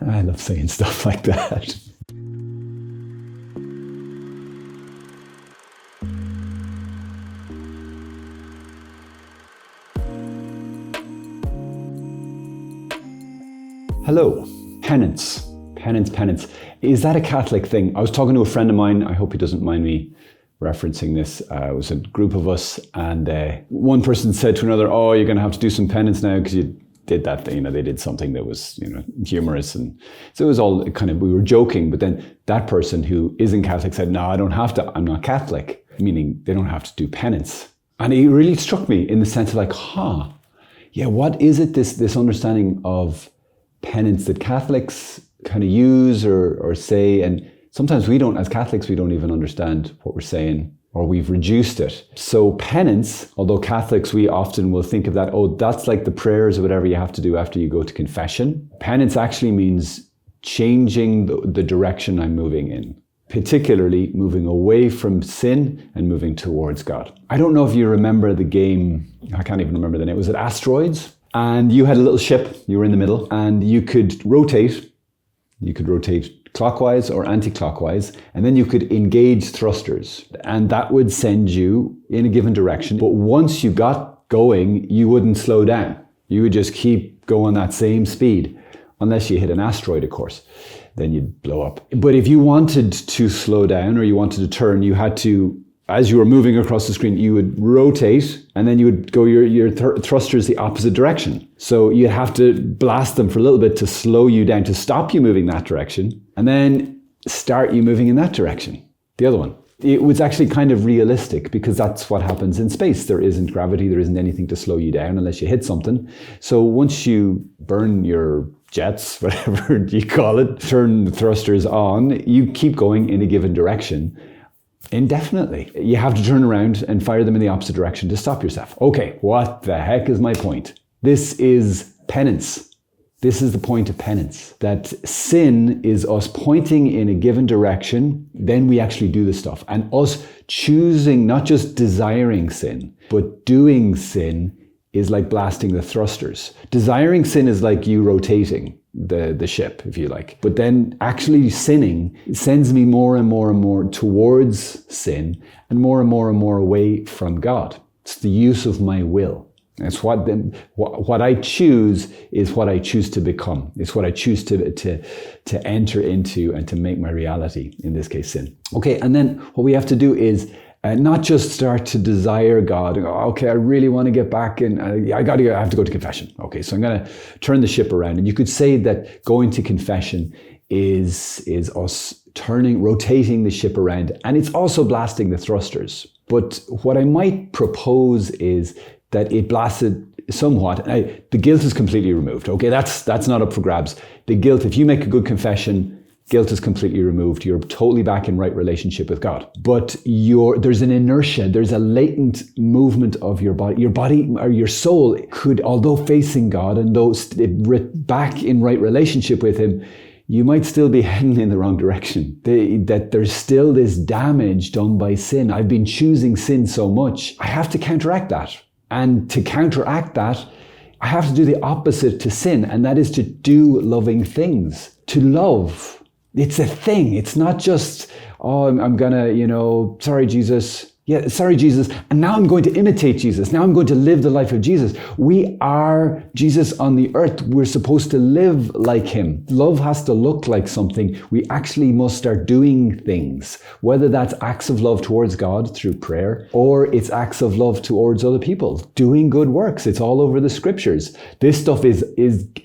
I love saying stuff like that. Hello, penance. Penance. Is that a Catholic thing? I was talking to a friend of mine. I hope he doesn't mind me referencing this. It was a group of us, and one person said to another, "Oh, you're going to have to do some penance now because you did that thing." They did something that was, humorous, and so it was all kind of, we were joking. But then that person who isn't Catholic said, "No, I don't have to. I'm not Catholic," meaning they don't have to do penance. And it really struck me in the sense of like, what is it? This understanding of penance that Catholics kind of use or say, and sometimes we don't, as Catholics, we don't even understand what we're saying, or we've reduced it. So penance, although Catholics, we often will think of that, that's like the prayers or whatever you have to do after you go to confession. Penance actually means changing the direction I'm moving in, particularly moving away from sin and moving towards God. I don't know if you remember the game, I can't even remember the name, was it Asteroids? And you had a little ship, you were in the middle, and you could rotate clockwise or anti-clockwise, and then you could engage thrusters, and that would send you in a given direction. But once you got going, you wouldn't slow down. You would just keep going that same speed, unless you hit an asteroid, of course. Then you'd blow up. But if you wanted to slow down or you wanted to turn, you had to, as you were moving across the screen, you would rotate, and then you would go your thrusters the opposite direction. So you'd have to blast them for a little bit to slow you down, to stop you moving that direction, and then start you moving in that direction, the other one. It was actually kind of realistic, because that's what happens in space. There isn't gravity, there isn't anything to slow you down unless you hit something. So once you burn your jets, whatever you call it, turn the thrusters on, you keep going in a given direction indefinitely. You have to turn around and fire them in the opposite direction to stop yourself. Okay, what the heck is my point? This is penance. This is the point of penance. That sin is us pointing in a given direction, then we actually do the stuff. And us choosing, not just desiring sin, but doing sin is like blasting the thrusters. Desiring sin is like you rotating the ship, if you like. But then actually sinning sends me more and more and more towards sin, and more away from God. It's the use of my will. It's what I choose is what I choose to become. It's what I choose to enter into and to make my reality, in this case, sin. Okay, and then what we have to do is not just start to desire God and go, okay, I really want to get back and I have to go to confession. Okay, so I'm going to turn the ship around. And you could say that going to confession is us rotating the ship around, and it's also blasting the thrusters. But what I might propose is that it blasted somewhat. The guilt is completely removed. Okay, that's not up for grabs. The guilt, if you make a good confession, guilt is completely removed. You're totally back in right relationship with God. But there's an inertia, there's a latent movement of your body. Your body or your soul could, although facing God and though back in right relationship with Him, you might still be heading in the wrong direction. That there's still this damage done by sin. I've been choosing sin so much. I have to counteract that. And to counteract that, I have to do the opposite to sin, and that is to do loving things. To love. It's a thing. It's not just, I'm gonna, sorry, Jesus. Yeah, sorry, Jesus. And now I'm going to imitate Jesus. Now I'm going to live the life of Jesus. We are Jesus on the earth. We're supposed to live like Him. Love has to look like something. We actually must start doing things, whether that's acts of love towards God through prayer, or it's acts of love towards other people, doing good works. It's all over the scriptures. This stuff is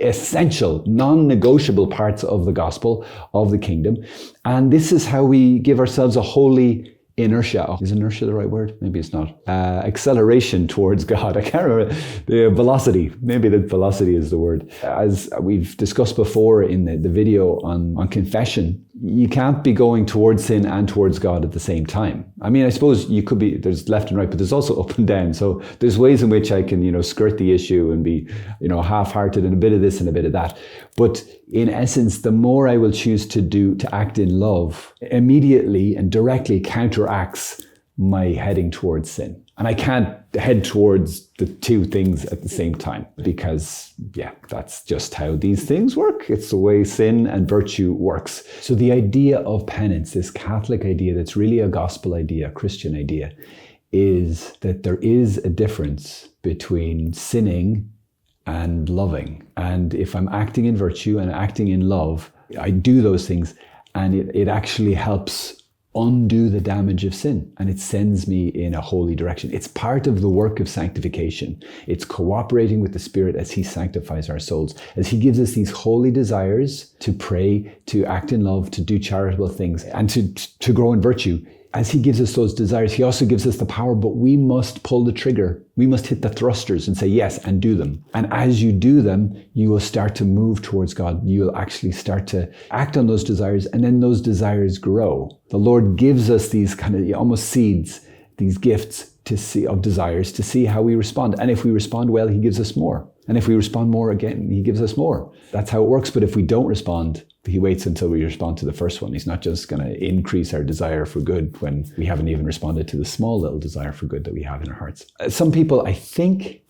essential, non-negotiable parts of the gospel, of the kingdom. And this is how we give ourselves a holy inertia. Is inertia the right word? Maybe it's not. Acceleration towards God. I can't remember. The velocity. Maybe the velocity is the word. As we've discussed before in the video on confession, you can't be going towards sin and towards God at the same time. I mean, I suppose you could be, there's left and right, but there's also up and down. So there's ways in which I can, skirt the issue and be, half-hearted and a bit of this and a bit of that. But in essence, the more I will choose to act in love, immediately and directly counteracts my heading towards sin. And I can't head towards the two things at the same time because, that's just how these things work. It's the way sin and virtue works. So the idea of penance, this Catholic idea that's really a gospel idea, a Christian idea, is that there is a difference between sinning and loving. And if I'm acting in virtue and acting in love, I do those things and it actually helps undo the damage of sin, and it sends me in a holy direction. It's part of the work of sanctification. It's cooperating with the Spirit as He sanctifies our souls, as He gives us these holy desires to pray, to act in love, to do charitable things, and to grow in virtue. As He gives us those desires, He also gives us the power, but we must pull the trigger. We must hit the thrusters and say yes and do them. And as you do them, you will start to move towards God. You will actually start to act on those desires, and then those desires grow. The Lord gives us these kind of almost seeds, these gifts of desires to see how we respond. And if we respond well, He gives us more. And if we respond more again, He gives us more. That's how it works. But if we don't respond, He waits until we respond to the first one. He's not just going to increase our desire for good when we haven't even responded to the small little desire for good that we have in our hearts. Some people, I think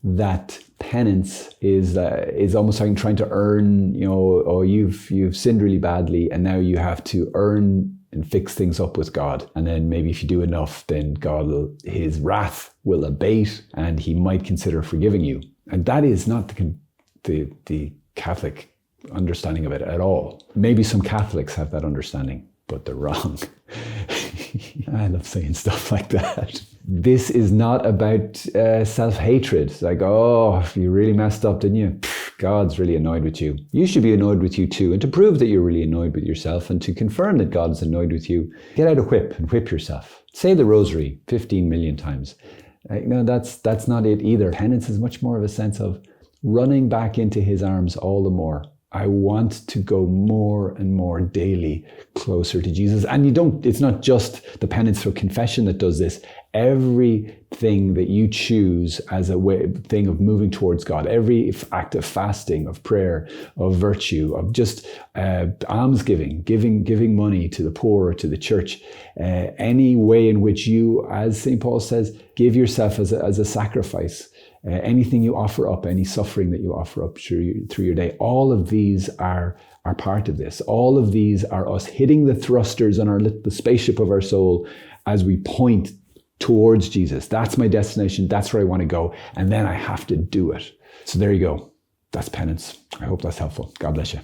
that penance is almost like trying to earn, you've sinned really badly and now you have to earn and fix things up with God. And then maybe if you do enough, then His wrath will abate and He might consider forgiving you. And that is not the Catholic understanding of it at all. Maybe some Catholics have that understanding, but they're wrong. I love saying stuff like that. This is not about self-hatred. It's like, oh, you really messed up, didn't you? God's really annoyed with you. You should be annoyed with you too. And to prove that you're really annoyed with yourself and to confirm that God is annoyed with you, get out a whip and whip yourself. Say the rosary 15 million times. No, that's not it either. Penance is much more of a sense of running back into His arms all the more. I want to go more and more daily closer to Jesus. And it's not just the penance for confession that does this. Everything that you choose as a thing of moving towards God, every act of fasting, of prayer, of virtue, of just almsgiving, giving money to the poor or to the church, any way in which you, as St. Paul says, give yourself as a sacrifice. Anything you offer up, any suffering that you offer up through your day, all of these are part of this. All of these are us hitting the thrusters on the spaceship of our soul as we point towards Jesus. That's my destination. That's where I want to go. And then I have to do it. So there you go. That's penance. I hope that's helpful. God bless you.